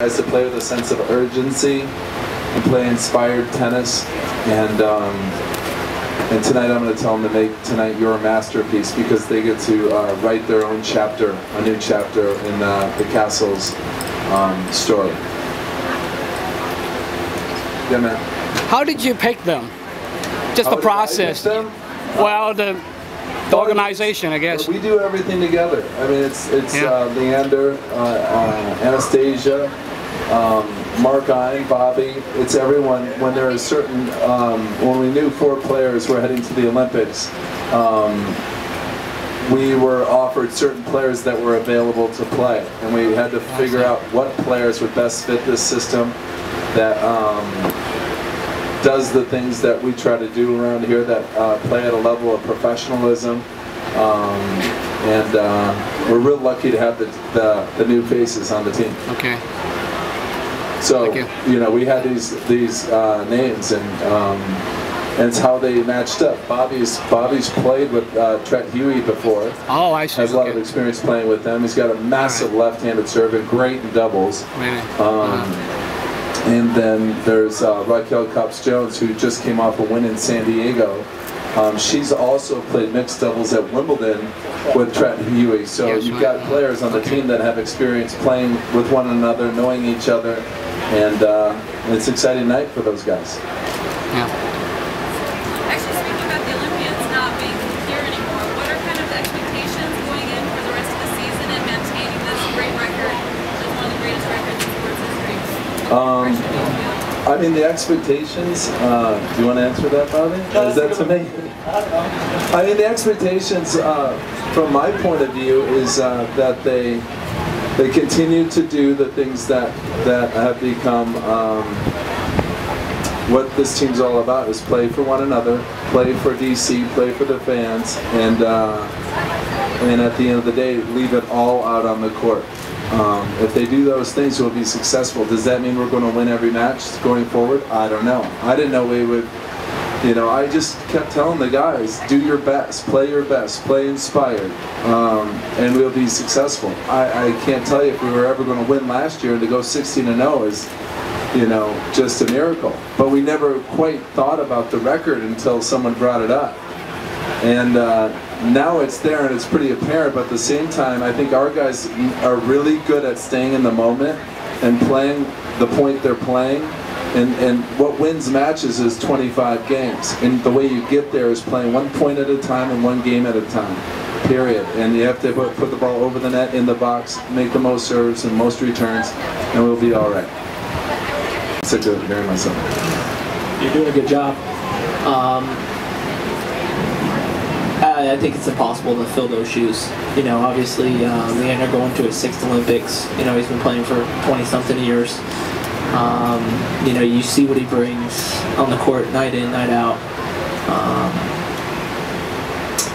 Guys to play with a sense of urgency and play inspired tennis, and tonight I'm going to tell them to make tonight your masterpiece, because they get to write their own chapter, a new chapter in the Kastles story. Yeah, man. How did you pick them? Just the process. Well, the organization, I guess. We do everything together. I mean, it's Leander, Anastasia, Mark Ein, Bobby. It's everyone. When there is certain, when we knew 4 players were heading to the Olympics, we were offered certain players that were available to play, and we had to figure out what players would best fit this system that does the things that we try to do around here, that play at a level of professionalism, and we're real lucky to have the new faces on the team. Okay. So you know, we had these names, and it's how they matched up. Bobby's played with Trent Huey before. Oh, I see. Has a lot of experience playing with them. He's got a massive left-handed serve and great in doubles. Really? And then there's Raquel Cops-Jones, who just came off a win in San Diego. She's also played mixed doubles at Wimbledon with Trent Huey. So you've got players on the team that have experience playing with one another, knowing each other, and it's an exciting night for those guys. Yeah. Actually, speaking about the Olympians not being here anymore, what are kind of the expectations going in for the rest of the season and maintaining this great record, that's one of the greatest records in sports history? I mean, the expectations, do you want to answer that, Bobby? Or is that to me? I mean, the expectations, from my point of view, is that they continue to do the things that have become what this team's all about, is play for one another, play for DC, play for the fans, and at the end of the day, leave it all out on the court. If they do those things, we'll be successful. Does that mean we're going to win every match going forward? I don't know. I didn't know we would. You know, I just kept telling the guys, do your best, play inspired, and we'll be successful. I can't tell you if we were ever going to win last year, and to go 16-0 is, you know, just a miracle. But we never quite thought about the record until someone brought it up. And now it's there and it's pretty apparent, but at the same time, I think our guys are really good at staying in the moment and playing the point they're playing. And what wins matches is 25 games. And the way you get there is playing one point at a time and one game at a time, period. And you have to put the ball over the net, in the box, make the most serves and most returns, and we'll be all right. Sick of hearing myself. You're doing a good job. I think it's impossible to fill those shoes. You know, obviously, Leander going to his 6th Olympics. You know, he's been playing for 20-something years. You know, you see what he brings on the court night in, night out.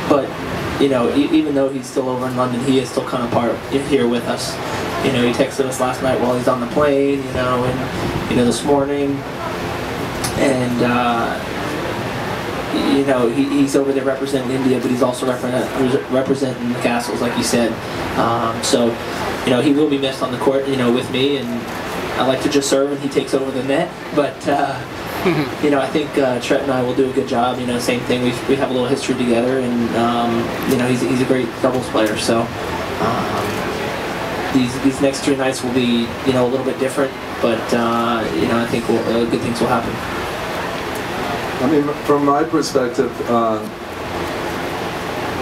But, you know, even though he's still over in London, he is still kind of part here with us. You know, he texted us last night while he's on the plane, you know, and, you know, this morning. And, you know, he's over there representing India, but he's also representing the Kastles, like you said. So, you know, he will be missed on the court, you know, with me, and I like to just serve and he takes over the net. But, you know, I think Trent and I will do a good job. You know, same thing, we have a little history together, and, you know, he's a great doubles player. So, these next 2 nights will be, you know, a little bit different, but, you know, I think good things will happen. I mean, from my perspective,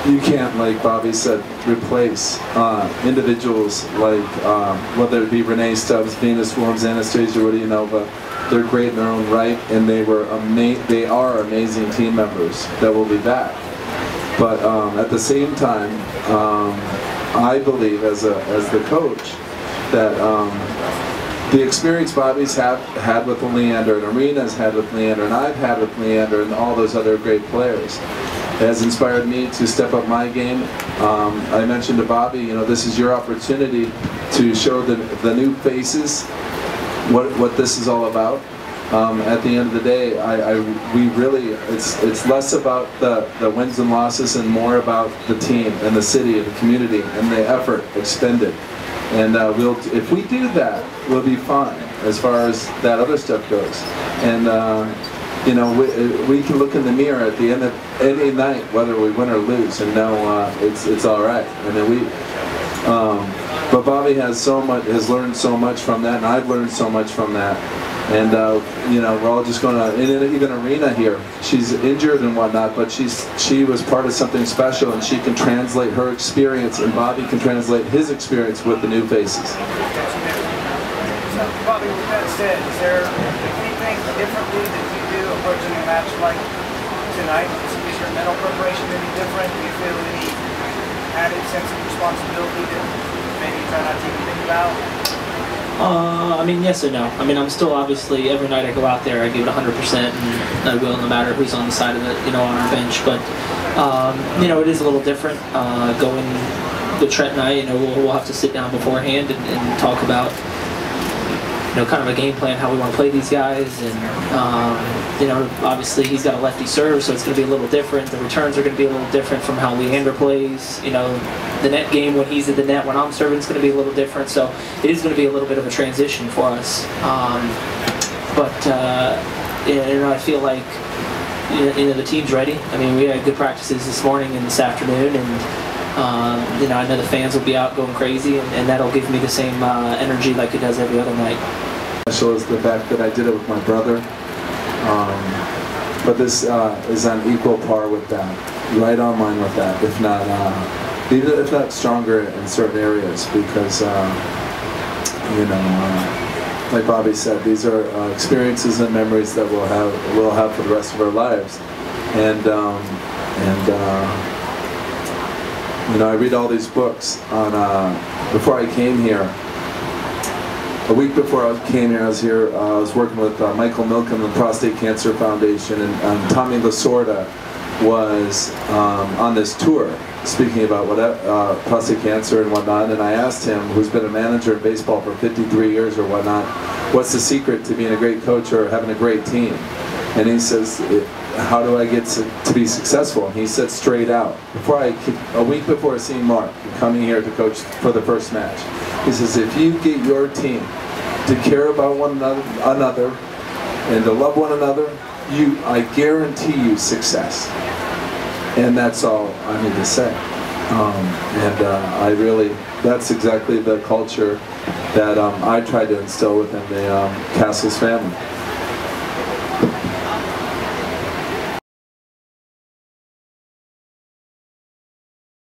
you can't, like Bobby said, replace individuals like, whether it be Renee Stubbs, Venus Williams, Anastasia, what do you know, but they're great in their own right, and they are amazing team members that will be back. But at the same time, I believe as the coach that the experience Bobby's had with Leander, and Arena's had with Leander, and I've had with Leander, and all those other great players, has inspired me to step up my game. I mentioned to Bobby, you know, this is your opportunity to show the new faces what this is all about. At the end of the day, we really, it's less about the wins and losses and more about the team and the city and the community and the effort expended. And if we do that, we'll be fine as far as that other stuff goes. And you know, we can look in the mirror at the end of any night, whether we win or lose, and know it's all right. I mean, but Bobby has learned so much from that, and I've learned so much from that. And you know, we're all just going to, even Arena here, she's injured and whatnot, but she was part of something special, and she can translate her experience, and Bobby can translate his experience with the new faces. So, Bobby, with that said, is there anything differently that you do approaching a match like tonight? Is your mental preparation any different? Do you feel any added sense of responsibility that maybe you try not to even think about? I mean, yes and no. I mean, I'm still obviously, every night I go out there, I give it 100%, and I will no matter who's on the side of the, you know, on our bench. But, you know, it is a little different going with Trent and I. You know, we'll have to sit down beforehand and talk about, you know, kind of a game plan, how we want to play these guys. And, you know, obviously he's got a lefty serve, so it's going to be a little different. The returns are going to be a little different from how Leander plays. You know, the net game when he's at the net, when I'm serving, it's going to be a little different. So it is going to be a little bit of a transition for us. You know, I feel like, you know, the team's ready. I mean, we had good practices this morning and this afternoon, and you know, I know the fans will be out going crazy, and that'll give me the same energy like it does every other night. Special is the fact that I did it with my brother, but this is on equal par with that, right on line with that, if not stronger in certain areas, because you know, like Bobby said, these are experiences and memories that we'll have for the rest of our lives, and you know, I read all these books on, before I came here. A week before I came here, I was working with Michael Milken, the Prostate Cancer Foundation, and Tommy Lasorda was on this tour, speaking about prostate cancer and whatnot, and I asked him, who's been a manager in baseball for 53 years or whatnot, what's the secret to being a great coach or having a great team? And he says, how do I get to be successful? And he said straight out, a week before seeing Mark, coming here to coach for the first match, he says, if you get your team to care about one another and to love one another, I guarantee you success. And that's all I need to say. That's exactly the culture that I tried to instill within the Kastles family.